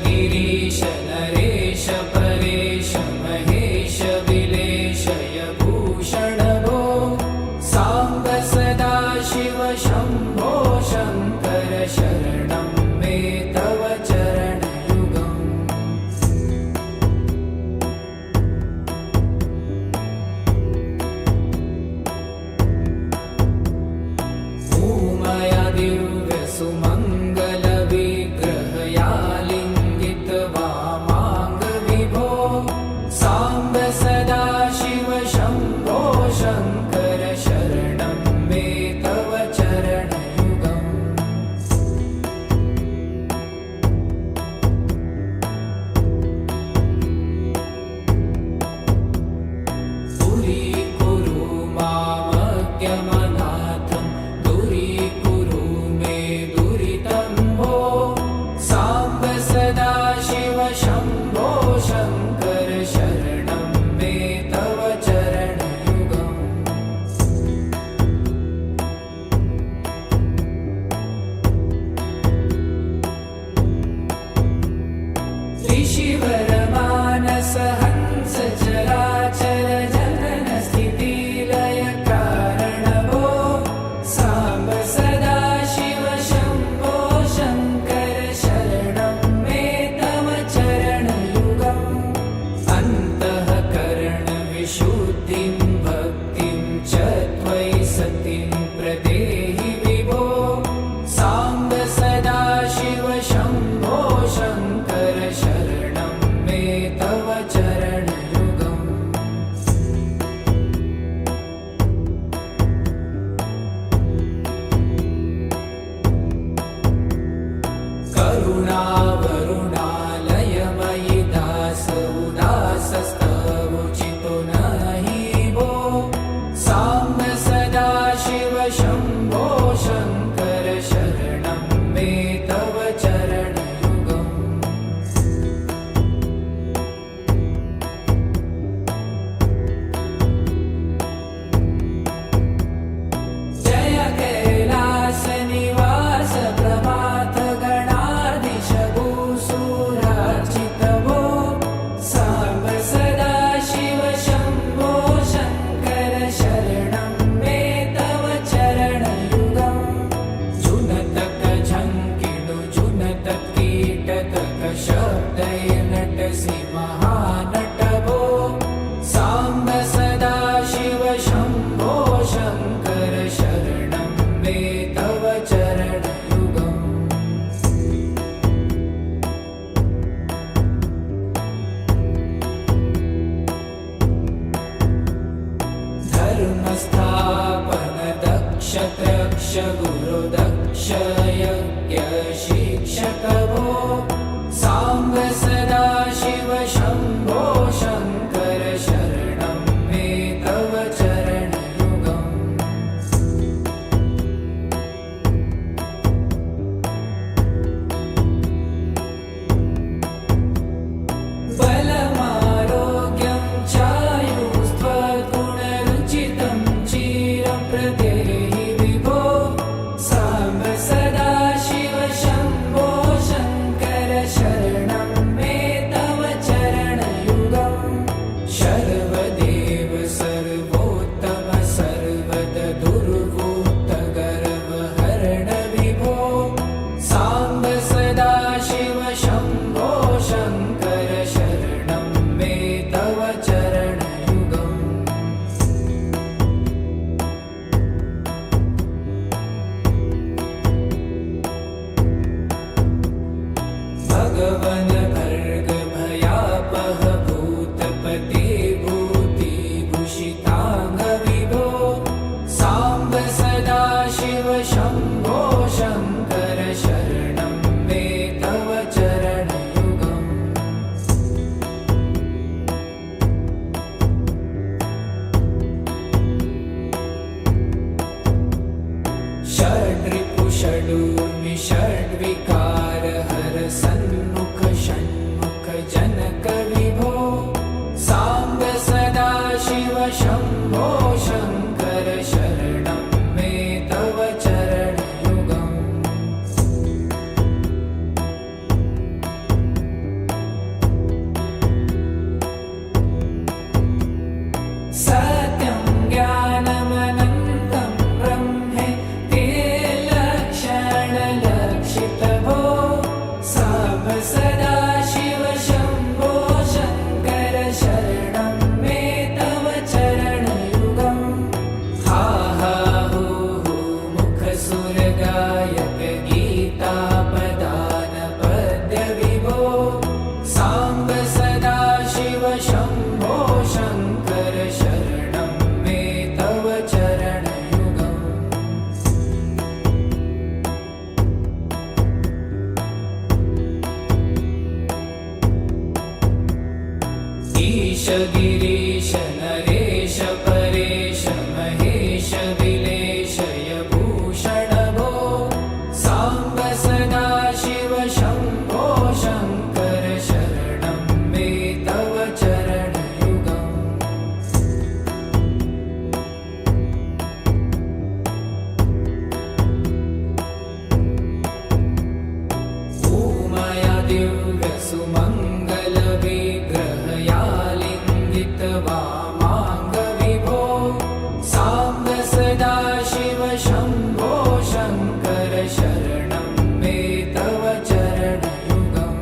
गिरीश नरेश परेश महेश विलेशय भूषण भो साम्ब सदा शिव शम्भो शङ्कर शरणं मे तव चरणयुगम् उमया दिव्य सुमङ्गल विग्रहया लिङ्गित वामाङ्ग विभो साम्ब सदा शिव शम्भो शङ्कर शरणं मे तव चरणयुगम् दूरीकुरु मामज्ञमनाथं दूरीकुरु मे दुरितं भो साम्ब सदा शिव शम्भो शङ्कर शरणं मे तव चरणयुगम् ऋषिवरमानस हंस चराचर जनन स्थितिलय कारण भो साम्ब सदा शिव शम्भो शङ्कर शरणं मे तव चरणयुगम् अन्तःकरण विशुद्धिं भक्तिं च त्वयि सतिं प्रदेहि विभो साम्ब सदा शिव शम्भो शङ्कर शरणं मे तव चरणयुगम् करुणावरुणालयमयि दास उदासस्तवोचितो नहि भो साम्ब सदा शिव शम्भो शङ्कर शरणं मे तव चरणयुगम् जय कैलास निवास प्रभात गणाधीश भूसुरार्चित भो साम्ब सदा शिव शम्भो शङ्कर शरणं मे तव चरणयुगम् जुनतक झङ्किणु जुनतक कीटतक शब्दै नटसि महानट भो साम्ब सदा शिव शम्भो शङ्कर शरणं मे तव चरणयुगम् धर्मस्थापन दक्ष त्रक्ष गुरु दक्ष यज्ञ शिक्षक भो साम्ब सदा शिव शम्भो शङ्कर शरणं मे तव चरणयुगम् बलमारोग्यं चायुस्त्वगुणरुचितं चिरं प्रदेहि विभो साम्ब सदा शिव शम्भो शङ्कर शरणं मे तव चरणयुगम् शर्वदेव सर्वोत्तम सर्वद दुर्वूत गर्वहरण विभो साम्ब सदा शिव शम्भो शङ्कर शरणं मे तव चरणयुगम् भगवन् भर्ग भयापह भूतपते भूतिभूषिताङ्ग विभो साम्ब सदा शिव शम्भो शङ्कर शरणं मे तव चरणयुगम् षड्रिपु षडूर्मि षड्विकार हर सन्मुख षण्मुख जनक विभो साम्ब सदा शिव शम्भो शङ्कर शरणं मे तव चरणयुगम् सत्यं ज्ञानमनन्तं ब्रह्मे ते लक्षणलक्षितभो साम्ब सदा शिव शम्भो शङ्कर शरणं मे तव चरणयुगम् हा हा हू हू मुखसुरगायक गीतापदान पद्यविभो साम्ब सदा शिव शम्भो शङ्कर शरणं मे तव चरणयुगम् ईश गिरीश नरेश परेश महेश विलेशय भूषण भो साम्ब सदा शिव शम्भो शङ्कर शरणं मे तव चरणयुगम् ऊमया दिव्यसुमङ्गलविग्रहयालिङ्गित वामाङ्गविभो साम्ब सदा शिव शम्भो शङ्कर शरणं मे तव चरणयुगम्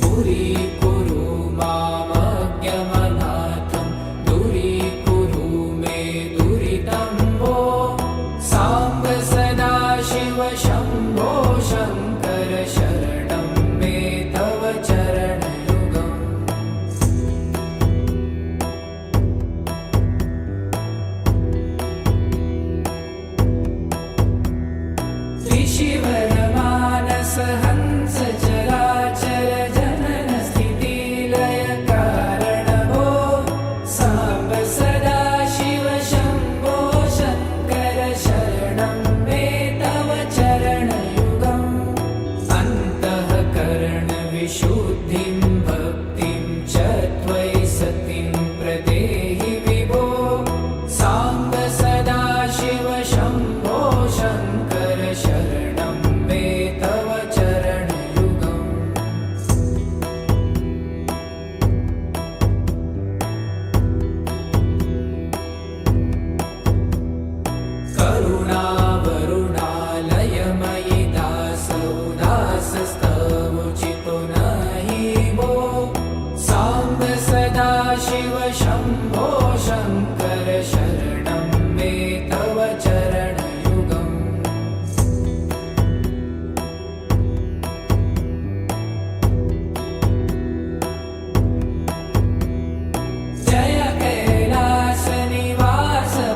पुरीकुरु मामज्ञमनाथं दूरीकुरु मे दुरितं भो साम्ब सदा शिव शम्भो शङ्कर शरणं मे तव चरणयुगम् ऋषिवरमानस हंस चराचर जनन स्थितिलय कारण भो साम्ब सदा शिव शम्भो शङ्कर शरणं मे तव चरणयुगम् अन्तःकरण विशुद्धिं भक्तिं च त्वयि सतिं प्रदेहि विभो साम्ब सदा शिव शम्भो शङ्कर शरणं मे तव चरणयुगम् करुणावरुणालयमयि दासोदासस्तवोचितो नहि भो साम्ब सदा शिव शम्भो शङ्कर शरणं मे तव चरणयुगम् जय कैलासनिवास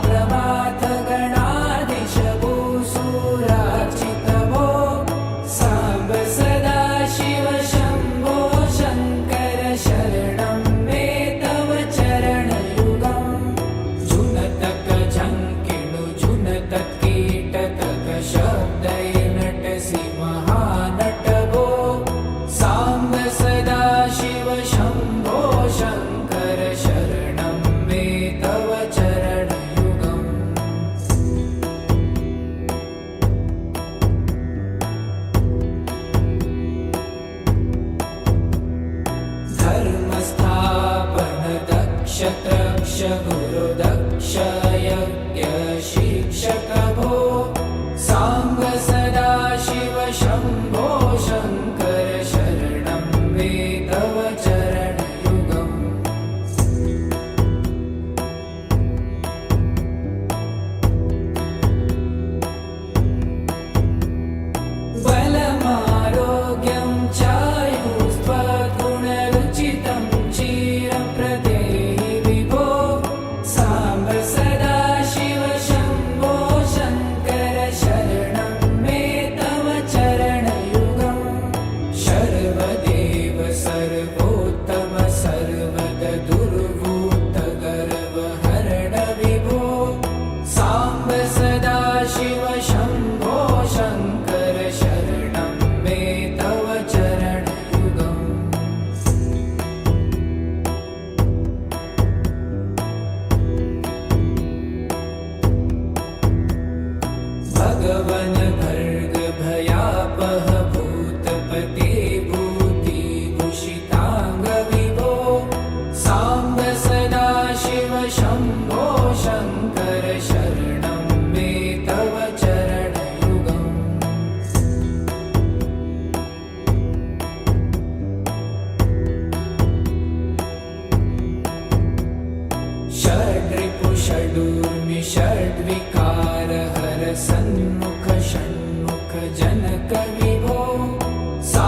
प्रभात गणाधीश भूसुरार्चित भो साम्ब सदा शिव शम्भो शङ्कर शरणं मे तव चरणयुगम् जुनतक झङ्किणु जुनतक कीटतक शब्दैर्नटसि महानट भो साम्ब सदा शिव शम्भो शङ्कर शरणं मे तव चरणयुगम् धर्मस्थापन दक्ष त्रक्ष गुरुदक्ष यज्ञ शिक्षक भो साम्ब सदा शिव शम्भो शङ्कर शरणं मे तव चरणयुगम् बलमारोग्यं चायुस्त्वगुणरुचितं चिरं प्रदेहि विभो साम्ब सदा शिव शम्भो शङ्कर विभो सा